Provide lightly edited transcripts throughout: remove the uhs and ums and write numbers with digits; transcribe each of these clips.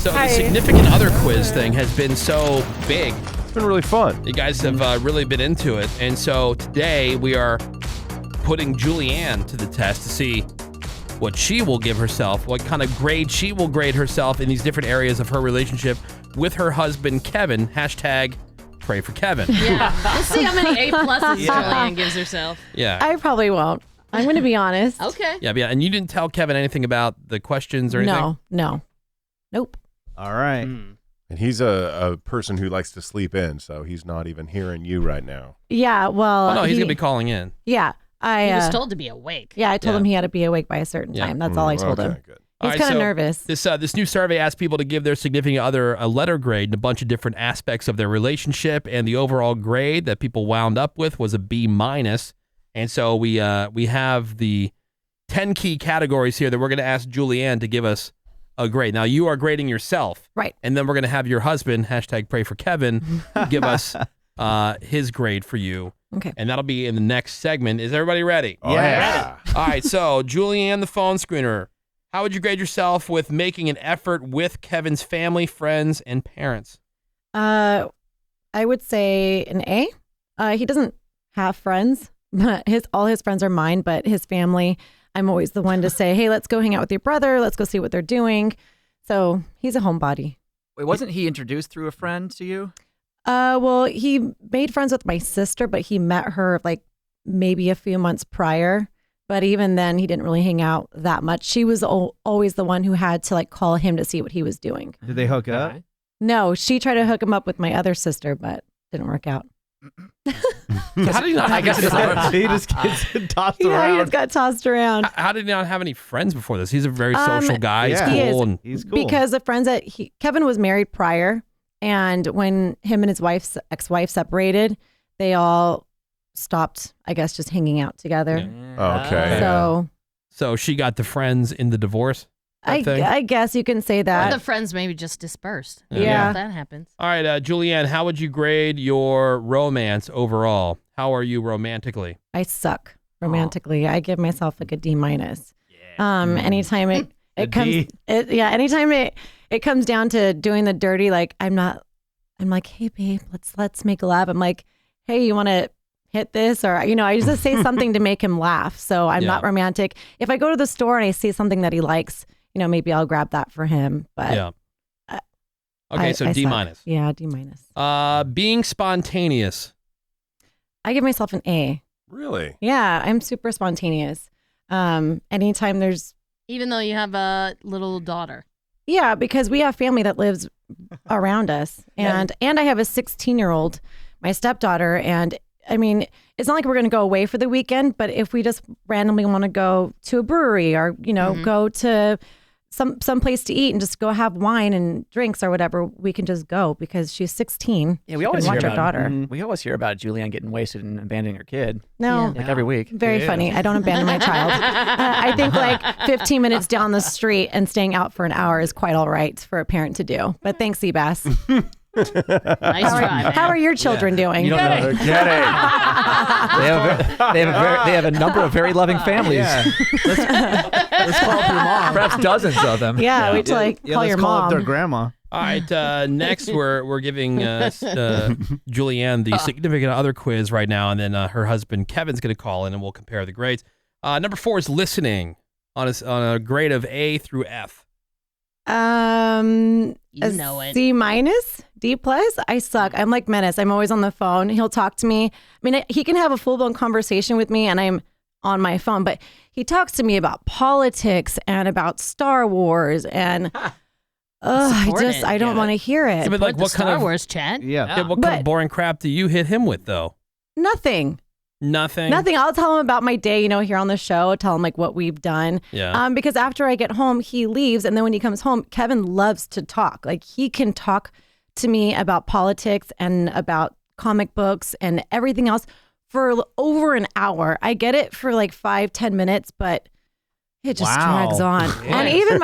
So the significant other quiz thing has been so big. It's been really fun. You guys have really been into it. And so today we are putting Julianne to the test to see what she will give herself, what kind of grade she will grade herself in these different areas of her relationship with her husband, Kevin. Hashtag pray for Kevin. Yeah. Let's see how many A pluses Julianne gives herself. Yeah. I probably won't. I'm going to be honest. Okay. Yeah. And you didn't tell Kevin anything about the questions or anything? No. Nope. All right. And he's a person who likes to sleep in, so he's not even hearing you right now. Yeah, well. Oh, no, he's going to be calling in. Yeah. He was told to be awake. Yeah, I told him he had to be awake by a certain time. That's all I told him. Good. He's kind of nervous. This new survey asked people to give their significant other a letter grade in a bunch of different aspects of their relationship, and the overall grade that people wound up with was a B-. And so we have the 10 key categories here that we're going to ask Julianne to give us a grade. Now, you are grading yourself. Right. And then we're going to have your husband, hashtag pray for Kevin, give us his grade for you. Okay. And that'll be in the next segment. Is everybody ready? Oh, yeah. All right, so Julianne, the phone screener, how would you grade yourself with making an effort with Kevin's family, friends, and parents? I would say an A. He doesn't have friends, but all his friends are mine, but his family, I'm always the one to say, hey, let's go hang out with your brother. Let's go see what they're doing. So he's a homebody. Wait, wasn't he introduced through a friend to you? Well, he made friends with my sister, but he met her like maybe a few months prior. But even then, he didn't really hang out that much. She was always the one who had to like call him to see what he was doing. Did they hook up? No, she tried to hook him up with my other sister, but didn't work out. How did he not? I guess he just gets tossed Yeah, around. he just got tossed around. How did he not have any friends before this? He's a very social guy. He's yeah. cool. He is. He's cool. Because the friends that Kevin was married prior, and when him and his ex-wife separated, they all stopped, I guess, just hanging out together. Okay. So she got the friends in the divorce? I guess you can say Or that. the friends maybe just dispersed. Yeah. That happens. All right, Julianne, how would you grade your romance overall? How are you romantically? I suck romantically. I give myself like a D-. Anytime anytime it comes down to doing the dirty, like I'm like, hey babe, let's make love. I'm like, hey, you want to hit this? Or, I just say something to make him laugh. So I'm not romantic. If I go to the store and I see something that he likes, maybe I'll grab that for him. But yeah. Okay, so D-. suck. Yeah, D-. Being spontaneous. I give myself an A. Really? Yeah, I'm super spontaneous. Anytime there's... Even though you have a little daughter. Yeah, because we have family that lives around us. And I have a 16-year-old, my stepdaughter. And I mean, it's not like we're going to go away for the weekend, but if we just randomly want to go to a brewery or, go to some place to eat and just go have wine and drinks or whatever, we can just go because she's 16. Yeah, we always watch hear our about daughter. We always hear about Julianne getting wasted and abandoning her kid. No. Like every week. Very funny. I don't abandon my child. I think like 15 minutes down the street and staying out for an hour is quite all right for a parent to do. But thanks, Seabass. Nice try. How are your children doing? You don't know. They have a number of very loving families. Yeah. Let's call up your mom. Perhaps dozens of them. Yeah, wait till I call your let's call up mom. their grandma. All right, next we're giving Julianne the significant other quiz right now, and then her husband Kevin's going to call in, and we'll compare the grades. Number 4 is listening on a grade of A through F. You know it. C-, D+. I suck. I'm like Menace. I'm always on the phone. He'll talk to me. I mean, he can have a full-blown conversation with me, and I'm on my phone, but he talks to me about politics and about Star Wars, and I don't want to hear it. Yeah, but like, what Star kind of Wars chat? Yeah. what kind of boring crap do you hit him with though? Nothing. Nothing. I'll tell him about my day, here on the show, tell him like what we've done. Yeah. Because after I get home, he leaves. And then when he comes home, Kevin loves to talk. Like he can talk to me about politics and about comic books and everything else for over an hour. I get it for like 5-10 minutes, but it just drags on. Yeah. And even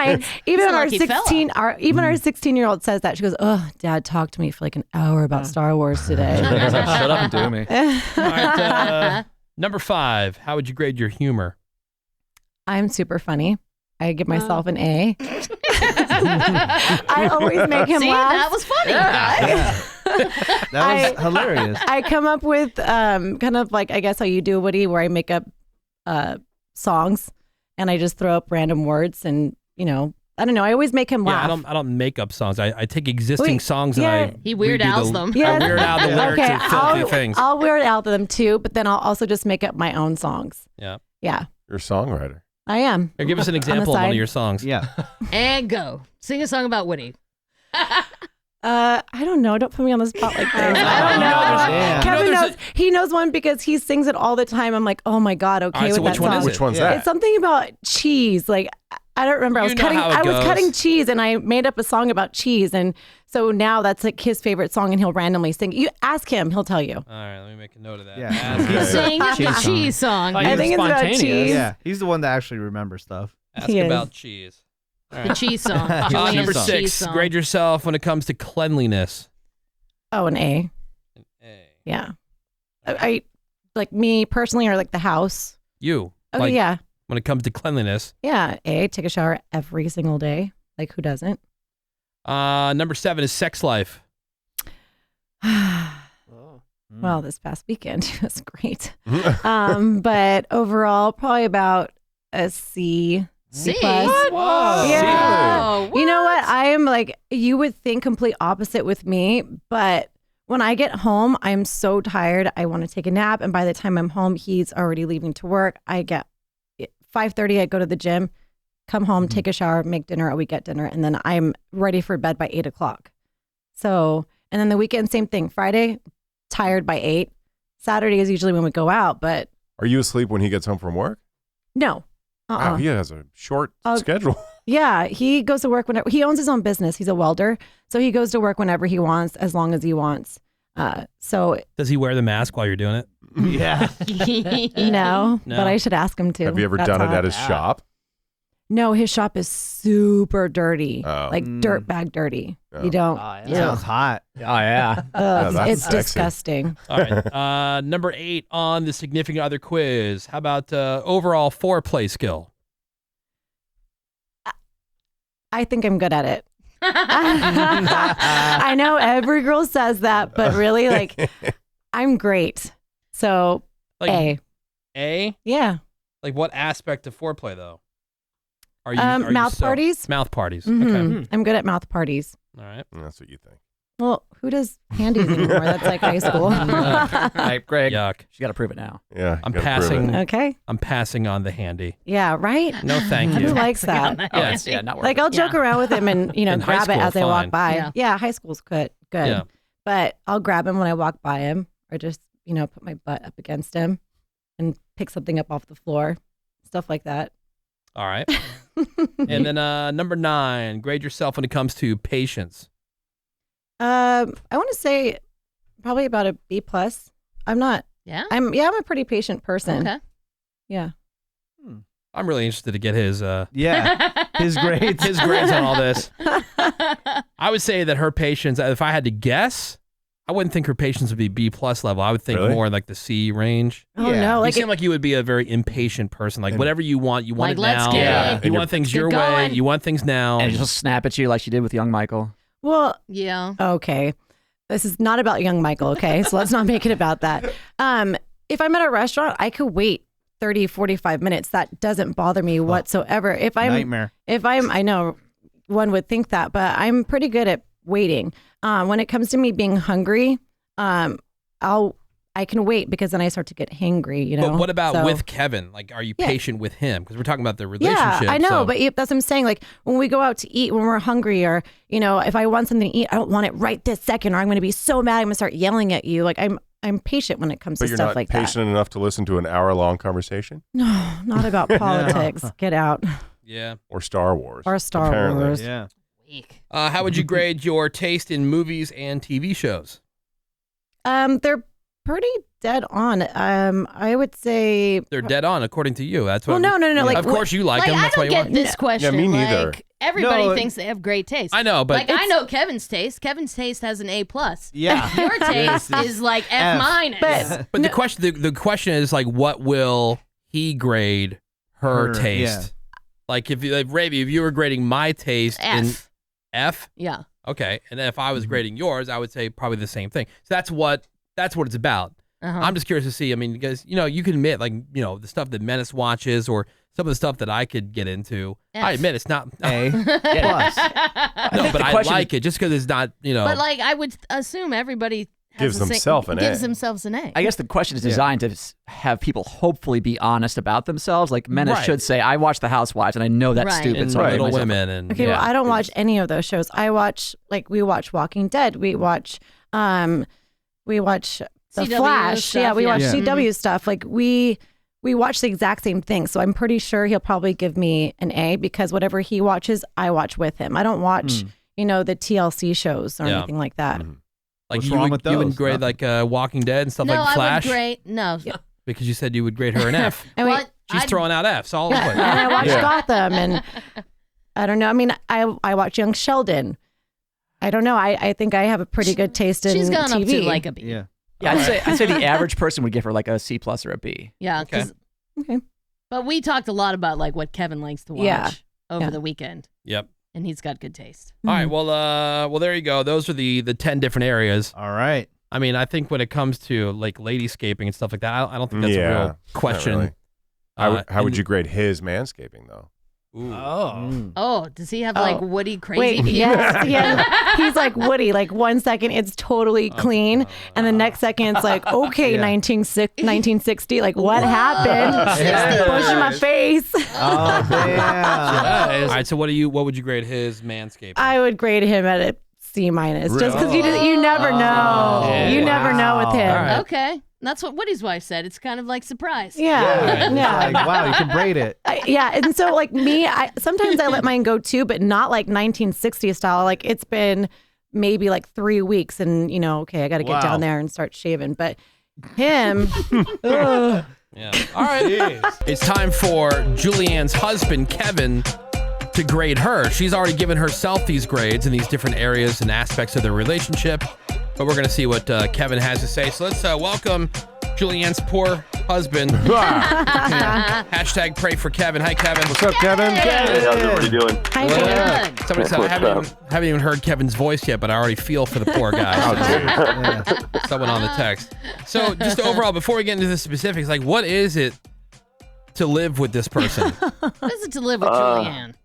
our lucky 16 our 16-year-old says that. She goes, "Oh, Dad talked to me for like an hour about Star Wars today." Shut up and do me. All right, number 5. How would you grade your humor? I'm super funny. I give myself an A. I always make him See, laugh. that was funny. That was hilarious. I come up with kind of like, I guess how you do, Woody, where I make up songs and I just throw up random words and, you know, I don't know. I always make him laugh. I don't make up songs. I take existing songs and I He Weird redo Al's the, them. Yeah. I Weird Al the lyrics Okay, of filthy things. I'll Weird Al them too, but then I'll also just make up my own songs. Yeah. Yeah, You're a songwriter. I am. Here, give us an example of one of your songs. Yeah. And go. Sing a song about Woody. I don't know. Don't put me on the spot like this. I don't know. Yeah. Kevin there's knows. He knows one because he sings it all the time. I'm like, oh my God, okay All right, so with which that one song. is Which one's Yeah. that? It's something about cheese. Like I don't remember. I was You know cutting. how it I was goes. cutting cheese, and I made up a song about cheese, and so now that's like his favorite song, and he'll randomly sing. You ask him, he'll tell you. All right, let me make a note of that. Yeah. Ask, Yeah. Sing the Cheese song. cheese song. I think it's about Spontaneous. cheese. Yeah. He's the one that actually remembers stuff. ask He is. about cheese. All The right. cheese song. Number Julianne's cheese 6, song. grade yourself when it comes to cleanliness. Oh, an A. An A. Yeah. I like me personally, or like the house. You. Okay, like, yeah. When it comes to cleanliness. Yeah, A, take a shower every single day. Like, who doesn't? Number 7 is sex life. Well, this past weekend it was great. But overall, probably about a C. C? plus. Whoa. Yeah. Oh, You know what? I am like, you would think complete opposite with me, but when I get home, I'm so tired. I want to take a nap. And by the time I'm home, he's already leaving to work. I get 5:30, I go to the gym, come home, take a shower, make dinner, or we get dinner. And then I'm ready for bed by 8 o'clock. So, and then the weekend, same thing. Friday, tired by 8. Saturday is usually when we go out, but Are you asleep when he gets home from work? no. Wow, he has a short Oh. schedule. Yeah, he goes to work whenever he owns his own business. He's a welder, so he goes to work whenever he wants, as long as he wants. So Does he wear the mask while you're doing it? Yeah. no, No. but I should ask him to. Have you ever That's done it hot. at his shop? No, his shop is super dirty, Oh. like dirt bag dirty. Oh. You don't. Sounds hot. Oh, yeah. Ugh, that's it's sexy. disgusting. All right. Number 8 on the significant other quiz. How about overall foreplay skill? I think I'm good at it. I know every girl says that, but really, like, I'm great. So Like A, A? yeah. Like what aspect of foreplay though? Are you Mouth parties. Mouth parties. Mhm. Okay. I'm good at mouth parties. All right. That's what you think. Well, who does handies anymore? That's like high school. All right, Greg. Yuck. She's got to prove it now. Yeah. I'm you gotta prove passing. it. Okay. I'm passing on the handy. Yeah, right? No, thank Who you. likes that? Yes. Yeah, not worth Like, it. I'll joke around with him and, you know, In high grab it school, as I walk fine. by. Yeah. Yeah, high school's good. Yeah. But I'll grab him when I walk by him, or just, you know, put my butt up against him and pick something up off the floor. Stuff like that. All right. And then number 9, grade yourself when it comes to patience. I want to say probably about a B plus. I'm Yeah. I'm a pretty patient person. Okay. Yeah. I'm really interested to get his Yeah. His grades. his grades on all this. I would say that her patience, if I had to guess, I wouldn't think her patience would be B plus level. I would think Really? more like the C range. Oh Yeah. no, You like seem like you would be a very impatient person. Like whatever you want Like, it let's now. get Yeah. it. You And want things Get your way. going. You want things now. And she'll snap at you like she did with young Michael. well, Yeah. okay. This is not about young Michael, okay? So let's not make it about that. If I'm at a restaurant, I could wait 30, 45 minutes. That doesn't bother me whatsoever. Nightmare. I know one would think that, but I'm pretty good at waiting. When it comes to me being hungry, I can wait because then I start to get hangry, you know? But what about So- with Kevin? Like, are you Yeah. patient with him? Because we're talking about the relationship. Yeah, I know, so- but that's what I'm saying. Like when we go out to eat, when we're hungry, or you know, if I want something to eat, I don't want it right this second, or I'm going to be so mad, I'm going to start yelling at you. Like I'm patient when it comes But to you're stuff not like patient enough to listen to an hour-long conversation that. No, not about politics. Get out. yeah. or Star Wars. Or Star apparently. Wars. Yeah. Weak. How would you grade your taste in movies and TV shows? They're pretty dead on. I would say They're dead on, according to you. That's what. Well, no. Like of course, you like Like, them. I That's why don't you get want. this question. Yeah, me neither. Like, everybody No, thinks they have great taste. I know, but Like, I know Kevin's taste. Kevin's taste has an A plus. Yeah. Your taste is like F F. minus. But the question, the question is like, what will he grade her Her, taste? Like if you, like, Ravi, if you were grading my taste in F. F, Yeah. okay, and then if I was grading yours, I would say probably the same thing. So that's what it's about. Uh-huh. I'm just curious to see. I mean, because you can admit, like, the stuff that Menace watches or some of the stuff that I could get into. F. I admit it's not. A plus. No, but I like it just because it's not. But like, I would assume everybody Gives themselves an A. Gives themselves an A. I guess the question is designed to have people hopefully be honest about themselves. Like Menace Right. should say, I watch The Housewives and I know that's Right. stupid. and so I made Little myself- Women and Okay, well, I don't watch any of those shows. We watch Walking Dead. We watch The CW Flash. stuff, Yeah, we watch yeah. CW stuff. Like we watch the exact same thing. So I'm pretty sure he'll probably give me an A because whatever he watches, I watch with him. I don't watch, the TLC shows or Yeah. anything like that. like What's you wrong would, with you would those? grade like Walking Dead and stuff no, like Flash I would grade no. because you said you would grade her an F. And we- Well, She's I'd- throwing out Fs all the Yeah, way. and I watch Yeah. Gotham, and I don't know. I mean, I watch Young Sheldon. I don't know. I think I have a pretty good taste in She's gone TV. up to like a B. Yeah. Yeah, I'd say the average person would give her like a C+ or a B. Yeah. Okay. 'cause- Okay. But we talked a lot about like what Kevin likes to watch Yeah. over Yeah. the weekend, Yep. and he's got good taste. All right. Well, there you go. Those are the 10 different areas. All right. I mean, I think when it comes to like ladyscaping and stuff like that, I don't think that's a Yeah, real not question. really. How would and- you grade his manscaping though? Ooh. Oh. Oh, does he have like Woody crazy? Wait, feet? yes, yeah. He's like Woody. Like 1 second it's totally clean, and the next second it's like, okay, Yeah. 1960. Like what happened? Yeah. Push in my face. Oh, damn. All right. So what would you grade his manscaping? I would grade him at a C-, just because you never know. Yeah. You never know with him. All right. Okay, that's what Woody's wife said. It's kind of like surprise. Yeah, yeah. Like, wow, you can braid it. Yeah, and so like me, sometimes I let mine go too, but not like 1960 style. Like it's been maybe like 3 weeks, and okay, I got to get Wow. down there and start shaving. But him, ugh. Yeah. All right. It's time for Julianne's husband, Kevin, to grade her. She's already given herself these grades in these different areas and aspects of their relationship. But we're going to see what Kevin has to say. So let's welcome Julianne's poor husband. Hashtag pray for Kevin. Hi, Kevin. What's up, Kevin? Hey, how's everybody doing? Hi, Well, Kevin. Good. Somebody said I What's haven't even heard Kevin's voice yet, but I already feel for the poor guy. Yeah. Someone on the text. So just overall, before we get into the specifics, like what is it to live with this person? What is it to live with Julianne?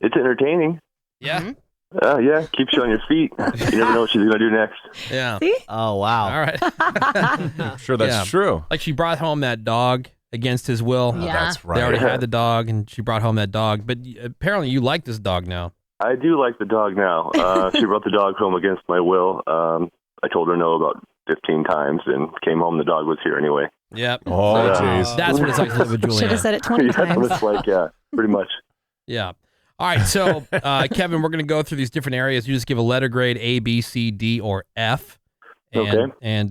It's entertaining. Yeah. Yeah, keeps you on your feet. You never know what she's going to do next. Yeah. See? Oh, wow. All right. I'm sure that's Yeah. true. Like she brought home that dog against his will. Yeah. That's They already right. had the dog, and she brought home that dog. But apparently, you like this dog now. I do like the dog now. She brought the dog home against my will. I told her no about 15 times and came home. The dog was here anyway. Yep. Oh, jeez. That's what it's like to live with Should Julianne. have said it 20 Yeah, that's what times. it's like, yeah, pretty much. Yeah. All right. So, Kevin, we're going to go through these different areas. You just give a letter grade A, B, C, D, or F. And,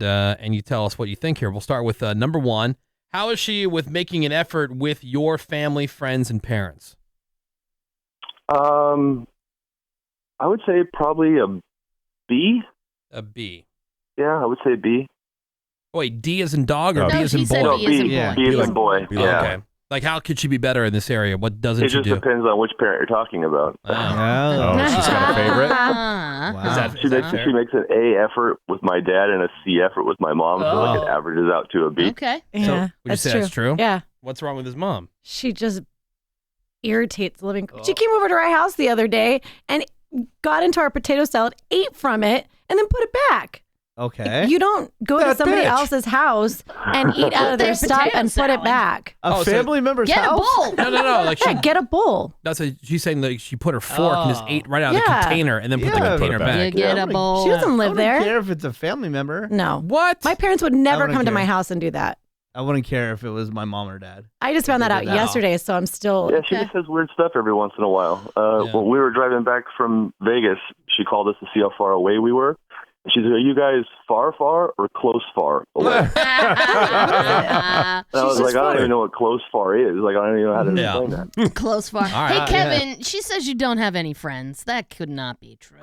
Okay. And you tell us what you think here. We'll start with number 1. How is she with making an effort with your family, friends, and parents? I would say probably a B. A B. Yeah, I would say B. Wait, D as in dog or No, B No, as in she said boy? No, B as in B, Yeah. B as Be in boy. be Yeah. Okay. Like, how could she be better in this area? What doesn't It she just do? depends on which parent you're talking about. Oh. Oh, she's got a favorite? Ah. Wow. Is that, She is that makes fair? she makes an A effort with my dad and a C effort with my mom, so like it averages out to a B. Okay. Yeah, So, would you that's say true. that's true? Yeah. What's wrong with his mom? She just irritates the living. She came over to our house the other day and got into our potato salad, ate from it, and then put it back. Okay. You don't go to That somebody bitch. else's house and eat out of their Their stuff potato and put it salad. back. A Oh, so- family member's Get a house? bowl. No. Like she. Yeah, get a bowl. That's a, she's saying that she put her fork and just Oh. ate right out of the Yeah. container and then put the Yeah. container Put it back. You get a bowl. She doesn't I live don't there. care if it's a family member. No. What? My parents would never wouldn't come to care. my house and do that. I wouldn't care if it was my mom or dad. I just found that They out did that. yesterday, so I'm still. Yeah, she Okay. just says weird stuff every once in a while. Yeah. When we were driving back from Vegas, she called us to see how far away we were. And she said, "Are you guys far or close far away?" And I was like, "I don't even know what close far is. Like, I don't even know how to Yeah. explain that." Close far. All Hey, right, Kevin, she says you don't have any friends. That could not be true.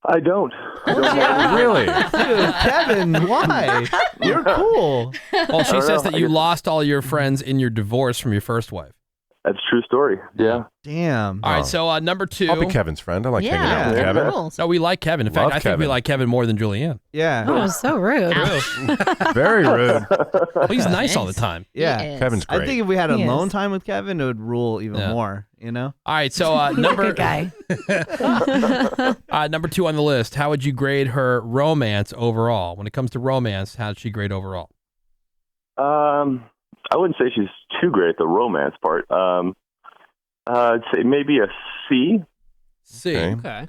I don't. I don't know. Really? Dude, Kevin, why? You're cool. Well, she don't says know. that I you guess- lost all your friends in your divorce from your first wife. That's a true story. Yeah. Damn. All right, so number 2. I'll be Kevin's friend. I like hanging out with yeah, Kevin. rules. No, we like Kevin. In fact, Love I think we Kevin. like Kevin more than Julianne. Yeah. Oh, so rude. Very rude. Well, he's nice all the time. Yeah. Yes. Kevin's great. I think if we had He alone is. time with Kevin, it would rule even Yeah. more, you know? All right, so He's a number good guy. number 2 on the list. How would you grade her romance overall? When it comes to romance, how did she grade overall? I wouldn't say she's too great at the romance part. I'd say maybe a C. C. Okay. Okay.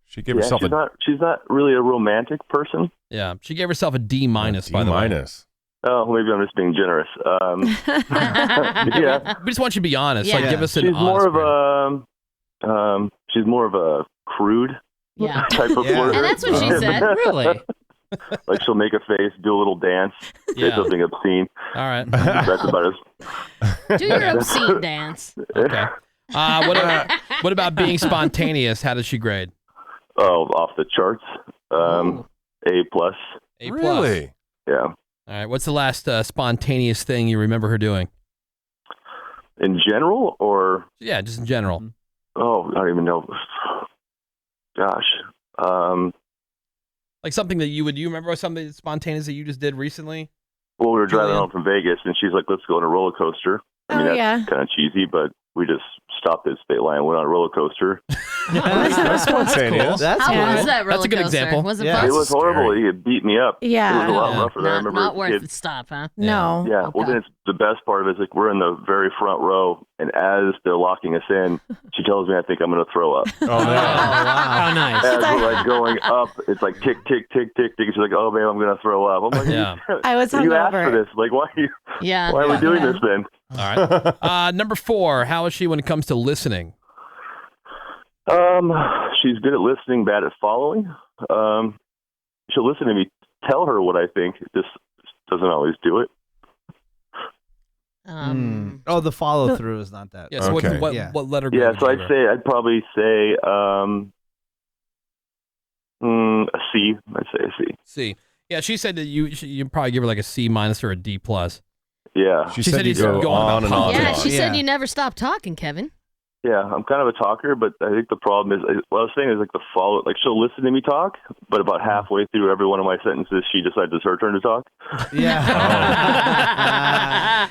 She gave herself she's not really a romantic person. Yeah, she gave herself a D minus. D By the way, minus. Oh, maybe I'm just being generous. Yeah, we just want you to be honest. Like, Yeah. give us an she's honest more of a crude Yeah. type of Yeah. flirt. And that's what she said. Really? Like she'll make a face, do a little dance, say Yeah. something obscene. All right. That's about it. Do your obscene dance. Okay. What about being spontaneous? How does she grade? Oh, off the charts. A plus. A plus. Really? Yeah. All right. What's the last spontaneous thing you remember her doing? In general, or Yeah, just in general. oh, I don't even know. Gosh. Like something that you remember something spontaneous that you just did recently? Well, we were driving Julianne? home from Vegas, and she's like, "Let's go on a roller coaster." I mean, Oh, that's yeah. kind of cheesy, but we just stopped at State Line, went on a roller coaster. That's spontaneous. That's How Yeah. was that roller That's a good coaster? example. Was it Yeah. fun? It was horrible. scary. He beat me up. Yeah. It was a lot Yeah. rougher than I remember. Not as a worth kid. the stop, huh? No. Yeah. Well, Okay. then it's the best part of it is like we're in the very front row, and as they're locking us in, she tells me I think I'm going to throw up. Oh, no. How nice. As we're like going up, it's like tick, tick, tick, tick, tick. She's like, "Oh, babe, I'm going to throw up." I'm like, Yeah. I was "You asked hungover. for this. Like, why Yeah. are we doing Yeah. this then?" All right. Number 4. How is she when it comes to listening? She's good at listening, bad at following. She'll listen to me tell her what I think. Just doesn't always do it. Oh, the follow through is not that. Yeah. So Okay. what letter grade? Yeah, would so you give I'd her? say I'd probably say a C. I'd say a C. C. Yeah, she said that you probably give her like a C minus or a D plus. Yeah, She She said said you he's go going on and about on and Yeah, on. she said Yeah. you never stop talking, Kevin. yeah. I'm kind of a talker, but I think the problem is what I was saying is like the follow. Like she'll listen to me talk, but about halfway through every one of my sentences, she decides it's her turn to talk, Yeah.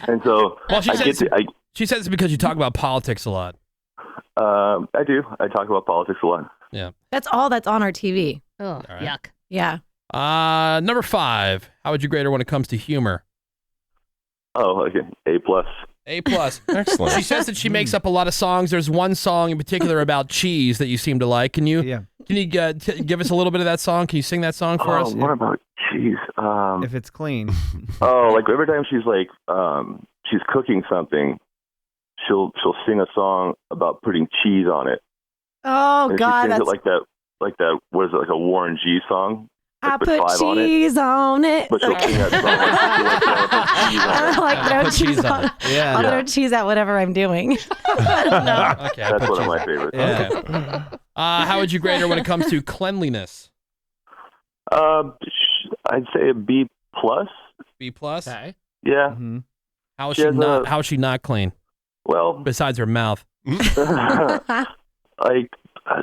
and so Well, she I said get to. she says it's because you talk about politics a lot. I do. I talk about politics a lot. That's all that's on our TV. Oh, right. yuck. Yeah. Number 5. How would you grade her when it comes to humor? Oh, okay. A plus. A plus. Excellent. She says that she makes up a lot of songs. There's one song in particular about cheese that you seem to like. Can you Yeah. give us a little bit of that song? Can you sing that song for us? What about cheese? If it's clean. Oh, like every time she's like she's cooking something, she'll sing a song about putting cheese on it. Oh, And God. she sings That's, it like that. What is it? Like a Warren G song. I put put 5 on it. cheese on it. But she'll sing that song like, I Put throw cheese cheese on on it. Yeah. I'll throw cheese at whatever I'm doing. I don't know. Okay, I That's put one of cheese my on. favorites. Yeah. Okay. How would you grade her when it comes to cleanliness? I'd say a B plus. B plus. Okay. Yeah. Mhm. How is She she has not? a- How is she not clean? Well, Besides her mouth. like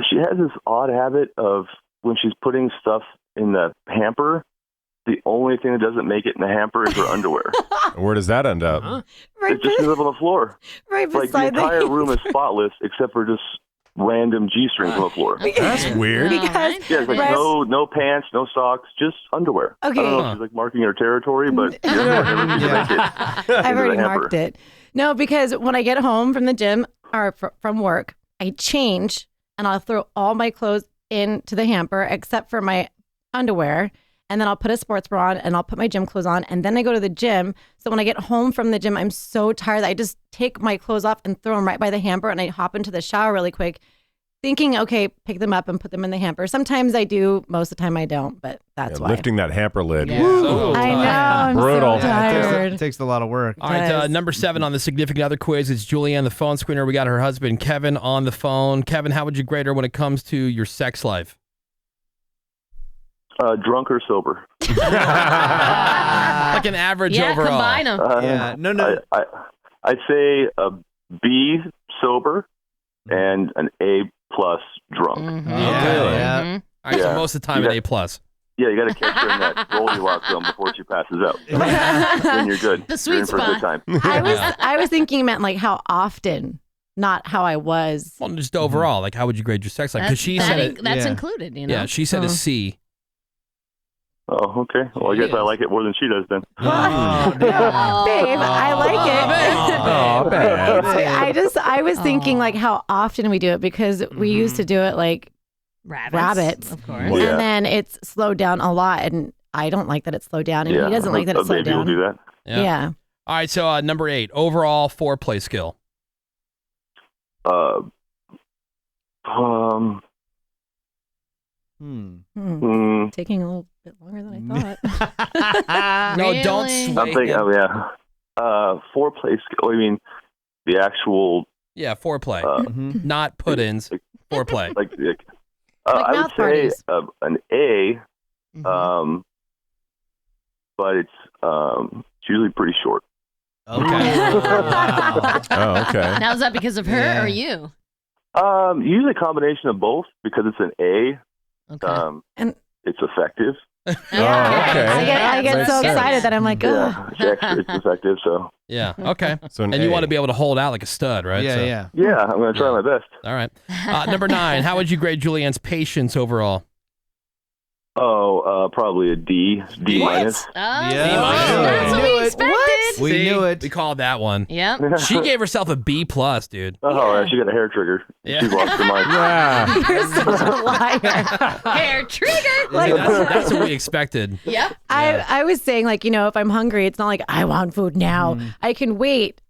she has this odd habit of when she's putting stuff in the hamper, the only thing that doesn't make it in the hamper is her underwear. Where does that end up? Huh? Right, It just ends up on the floor. right Like the beside entire room is spotless except for just random G-strings on the floor. That's weird. Because Yeah, it's like Right. no pants, no socks, just underwear. I don't know Okay. if she's like marking her territory, but she doesn't want everything to make it. I've into already the hamper. marked it. No, because when I get home from the gym or from work, I change and I'll throw all my clothes into the hamper except for my underwear. And then I'll put a sports bra on and I'll put my gym clothes on. And then I go to the gym. So when I get home from the gym, I'm so tired that I just take my clothes off and throw them right by the hamper. And I hop into the shower really quick, thinking, okay, pick them up and put them in the hamper. Sometimes I do. Most of the time I don't, but that's Yeah, why. lifting that hamper lid. Yeah. Woo. So I know. tough. I'm Brutal. so Yeah, tired. it takes a lot of work. All right, does. number 7 on the significant other quiz is Julianne, the phone screener. We got her husband, Kevin, on the phone. Kevin, how would you grade her when it comes to your sex life? Drunk or sober? Like an average Yeah, overall. combine them. Yeah. No. I'd say a B sober, and an A plus drunk. Yeah. All right, so Yeah. most of the time an A plus. Yeah, you got to catch her in that Goldilocks zone before she passes out. Then you're good. The sweet You're in for a good spot. time. I was thinking you meant like how often, not how I was. Well, just overall, like how would you grade your sex life? Because she said That's Yeah. included, you know? yeah, she said a C. Oh, okay. Well, I guess I like it more than she does then. Oh, Babe, I like it. Oh, babe. I was thinking like how often we do it because we used to do it like rabbits. Of course. Well, yeah. and then it's slowed down a lot, and I don't like that it's slowed down, and he doesn't like that it's slowed Maybe we'll down. do that. Yeah. All right, so number 8, overall foreplay skill. Taking a little bit longer than I thought. No, don't Really? sway I'm thinking, him. foreplay skill. I mean, the actual. Yeah, foreplay, not put-ins. Foreplay. Like Like I would mouth say parties. an A, but it's usually pretty short. Okay. Oh, okay. Now, is that because of her Yeah. or you? Usually a combination of both because it's an A. Okay. And- it's effective. Oh, okay. I get so excited that I'm like, ugh. It's effective. So Yeah, okay. So an And you A. want to be able to hold out like a stud, right? Yeah, So- yeah. yeah, I'm gonna try my best. All right. Number 9, how would you grade Julianne's patience overall? Oh, probably a D minus. Oh, Yeah. that's what Knew we it. expected. We See? knew it. We called that one. Yep. She gave herself a B plus, dude. Oh, she got a hair trigger. Yeah. She lost her mind. Yeah. You're such a liar. Hair trigger. See, that's what we expected. Yep. I was saying, like, you know, if I'm hungry, it's not like I want food now. I can wait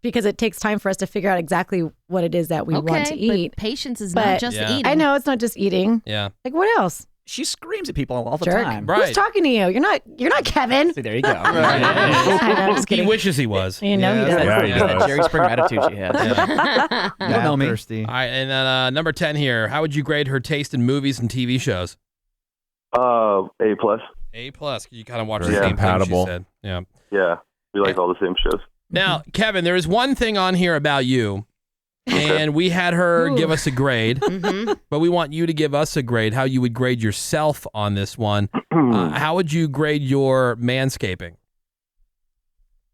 because it takes time for us to figure out exactly what it is that we want to eat. But patience is But- not just Yeah. eating. I know it's not just eating. Yeah. Like, what else? She screams at people all the Jerk. time. Right. Who's talking to you? You're not Kevin. See, there you go. I know, I'm just He kidding. wishes he was. You know he Yeah. does. Yeah, he It's that does. Jerry Springer attitude she has. You don't know me. Thirsty. All right, and then number 10 here. How would you grade her taste in movies and TV shows? A plus. A plus. You kind of watch Very the same compatible. thing she said. Yeah. Yeah, we like all the same shows. Now, Kevin, there is one thing on here about you, and we had her give us a grade, but we want you to give us a grade, how you would grade yourself on this one. How would you grade your manscaping?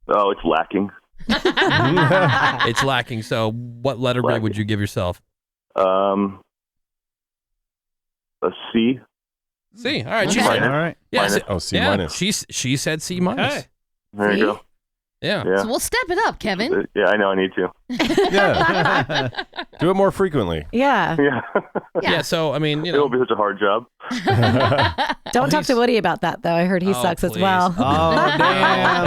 Oh, it's lacking. It's lacking. So what letter grade would you give yourself? A C. C. All right. She Okay. said, All right. yeah, Minus. Oh, C yeah, minus. She said C minus. Okay. There you go. Yeah. Yeah. So we'll step it up, Kevin. Yeah, I know. I need to. Yeah. Do it more frequently. Yeah. Yeah. Yeah. So, I mean, you It won't know. be such a hard job. Don't talk he's- to Woody about that, though. I heard he Oh, sucks as please. well. Oh, damn.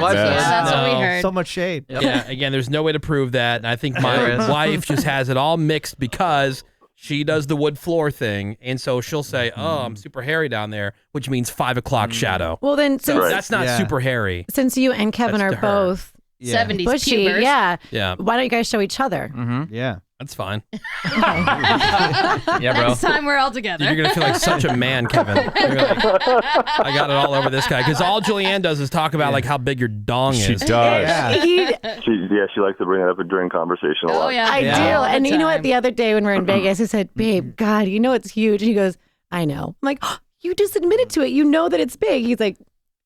That's what we No. heard. So much shade. Yeah. Again, there's no way to prove that. And I think There my is. wife just has it all mixed because she does the wood floor thing. And so she'll say, oh, I'm super hairy down there, which means 5 o'clock shadow. Well, then, So since, Right. that's not Yeah. super hairy. since you and Kevin That's are to her. both 70s bushy, pubers. yeah, Yeah. why don't you guys show each other? Yeah. That's fine. Yeah, bro. Next time we're all together. You're going to feel like such a man, Kevin. You're like, I got it all over this guy. Because all Julianne does is talk about like how big your dong She is. does. Yeah. She likes to bring it up during conversation a lot. Oh, yeah. I Yeah. do. All the And you know what? time. The other day when we were in Vegas, he said, babe, God, you know it's huge. And he goes, I know. I'm like, oh, you just admitted to it. You know that it's big. He's like,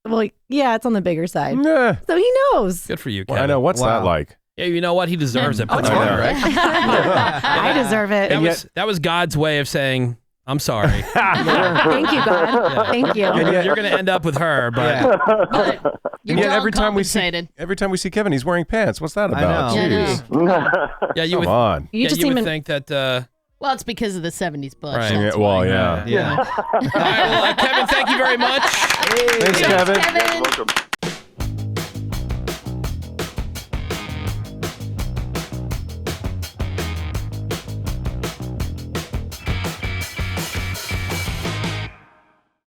well, yeah, it's on the bigger side. Nah. So he knows. Good for you, Well, Kevin. I know. What's Wow. that like? Yeah, you know what? He deserves it. Oh, Put it's it I on, know. hard, right? I deserve it. That was God's way of saying, I'm sorry. Thank you, God. Thank you. You're going to end up with her, but But you're And yet dog every time we compensated. see Kevin, he's wearing pants. What's that about? know. Yeah, I Jeez. know. yeah, you Come would, on. You just you would even think that. Well, it's because of the 70s bush. Right. That's Yeah, well, why. yeah. Yeah. All right, well, Kevin, thank you very much. Thanks, Thanks, Kevin. Kevin. Welcome.